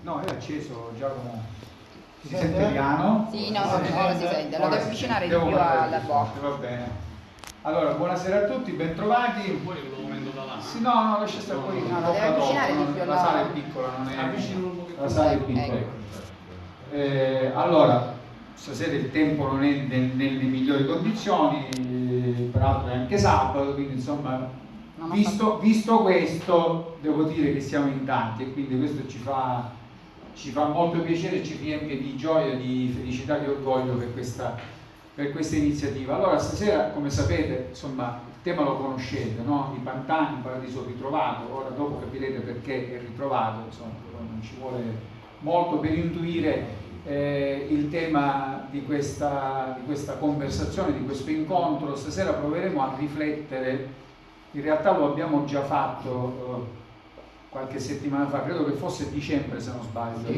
No, è acceso, Giacomo. Si sente piano? Sì, no, ora si sente, lo devo avvicinare di più alla bocca. Va bene. Allora, buonasera a tutti, bentrovati. Poi lo momento da là. Sì, no, lascia stare poi. No, lo devo avvicinare di più la sala è piccola, non è. La sala è piccola. Allora, stasera il tempo non è nelle migliori condizioni, peraltro è anche sabato, quindi insomma, visto questo, devo dire che siamo in tanti e quindi questo ci fa molto piacere e ci riempie di gioia, di felicità, di orgoglio per questa iniziativa. Allora, stasera, come sapete, insomma, il tema lo conoscete, no? I pantani, il paradiso ritrovato. Ora dopo capirete perché è ritrovato, insomma, non ci vuole molto per intuire il tema di questa conversazione, di questo incontro. Stasera proveremo a riflettere, in realtà lo abbiamo già fatto qualche settimana fa, credo che fosse dicembre se non sbaglio.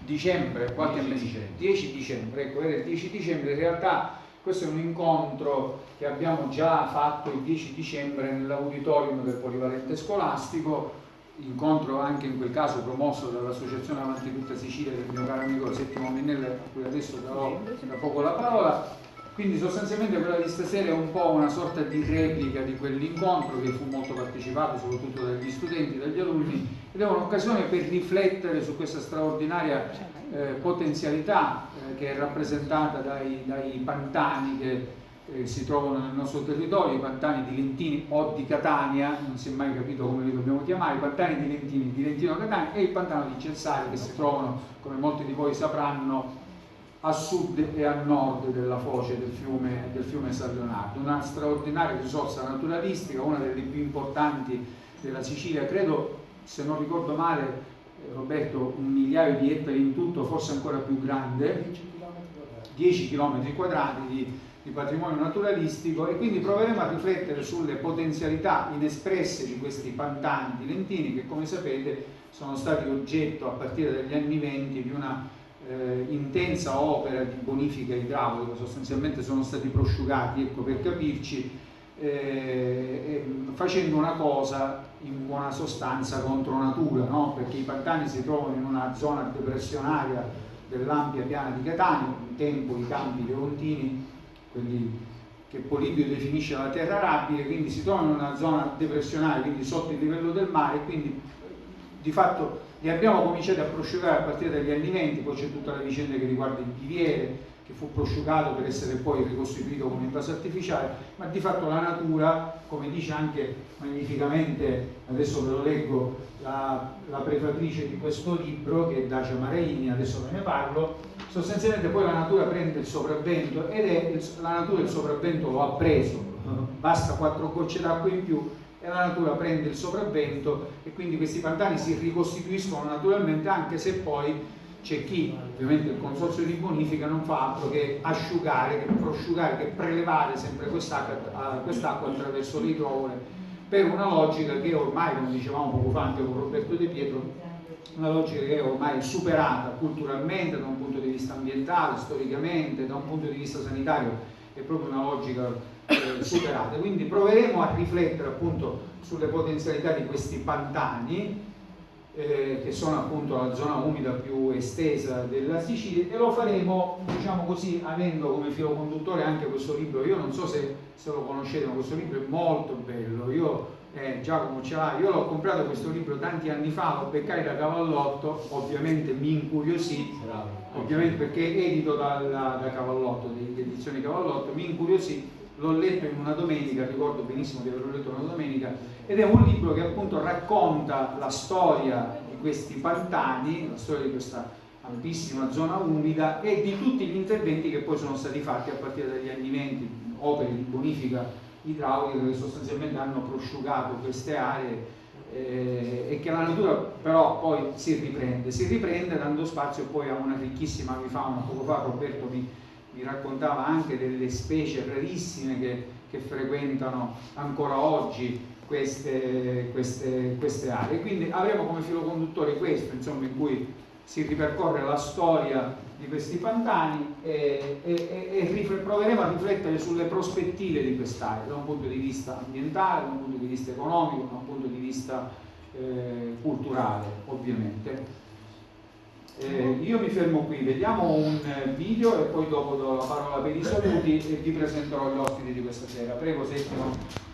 Dicembre, qualche mese, 10 dicembre, ecco, era il 10 dicembre, in realtà questo è un incontro che abbiamo già fatto il 10 dicembre nell'auditorium del Polivalente Scolastico, incontro anche in quel caso promosso dall'Associazione Avanti Tutta Sicilia del mio caro amico Settimo Minnelli, a cui adesso darò da poco la parola. Quindi sostanzialmente quella di stasera è un po' una sorta di replica di quell'incontro che fu molto partecipato soprattutto dagli studenti, dagli alunni, ed è un'occasione per riflettere su questa straordinaria potenzialità che è rappresentata dai pantani che si trovano nel nostro territorio, i pantani di Lentini o di Catania, non si è mai capito come li dobbiamo chiamare, i pantani di Lentini, di Lentino Catania, e il pantano di Censale, che si trovano, come molti di voi sapranno, a sud e a nord della foce del fiume San Leonardo. Una straordinaria risorsa naturalistica, una delle più importanti della Sicilia, credo, se non ricordo male, Roberto, 1 migliaio di ettari in tutto, forse ancora più grande, 10 km quadrati di patrimonio naturalistico, e quindi proveremo a riflettere sulle potenzialità inespresse di questi pantani di Lentini che, come sapete, sono stati oggetto a partire dagli anni 20 di una intensa opera di bonifica idraulica. Sostanzialmente sono stati prosciugati, ecco, per capirci, facendo una cosa in buona sostanza contro natura, no? Perché i pantani si trovano in una zona depressionaria dell'ampia piana di Catania, un tempo i campi leontini, quelli che Polibio definisce la terra arabile, quindi si trovano in una zona depressionaria, quindi sotto il livello del mare, e quindi di fatto li abbiamo cominciati a prosciugare a partire dagli anni 20, poi c'è tutta la vicenda che riguarda il Biviere, che fu prosciugato per essere poi ricostituito come invaso artificiale, ma di fatto la natura, come dice anche magnificamente, adesso ve lo leggo, la prefatrice di questo libro, che è Dacia Maraini, adesso ve ne parlo, sostanzialmente poi la natura prende il sopravvento, la natura il sopravvento lo ha preso, basta 4 gocce d'acqua in più e la natura prende il sopravvento, e quindi questi pantani si ricostituiscono naturalmente, anche se poi c'è chi, ovviamente il consorzio di bonifica, non fa altro che asciugare, che prosciugare, che prelevare sempre quest'acqua attraverso le idrovore, per una logica che ormai, come dicevamo poco fa anche con Roberto De Pietro, una logica che è ormai superata culturalmente, da un punto di vista ambientale, storicamente, da un punto di vista sanitario, è proprio una logica superata. Quindi proveremo a riflettere appunto sulle potenzialità di questi pantani, che sono appunto la zona umida più estesa della Sicilia, e lo faremo, diciamo così, avendo come filo conduttore anche questo libro. Io non so se lo conoscete, ma questo libro è molto bello. Giacomo ce l'ha, io l'ho comprato questo libro tanti anni fa, lo beccai da Cavallotto, ovviamente mi incuriosì, ovviamente perché è edito da Cavallotto, di edizioni Cavallotto, mi incuriosì, l'ho letto in una domenica, ricordo benissimo di averlo letto una domenica, ed è un libro che appunto racconta la storia di questi pantani, la storia di questa ampissima zona umida e di tutti gli interventi che poi sono stati fatti a partire dagli anni 20, opere di bonifica idraulica che sostanzialmente hanno prosciugato queste aree, e che la natura però poi si riprende dando spazio poi a una ricchissima avifauna. Poco fa Roberto mi raccontava anche delle specie rarissime che frequentano ancora oggi queste aree. Quindi avremo come filo conduttore questo, insomma, in cui si ripercorre la storia di questi pantani e proveremo a riflettere sulle prospettive di quest'area, da un punto di vista ambientale, da un punto di vista economico, da un punto di vista culturale, ovviamente. Io mi fermo qui, vediamo un video e poi dopo do la parola per i saluti e vi presenterò gli ospiti di questa sera. Prego Settimo.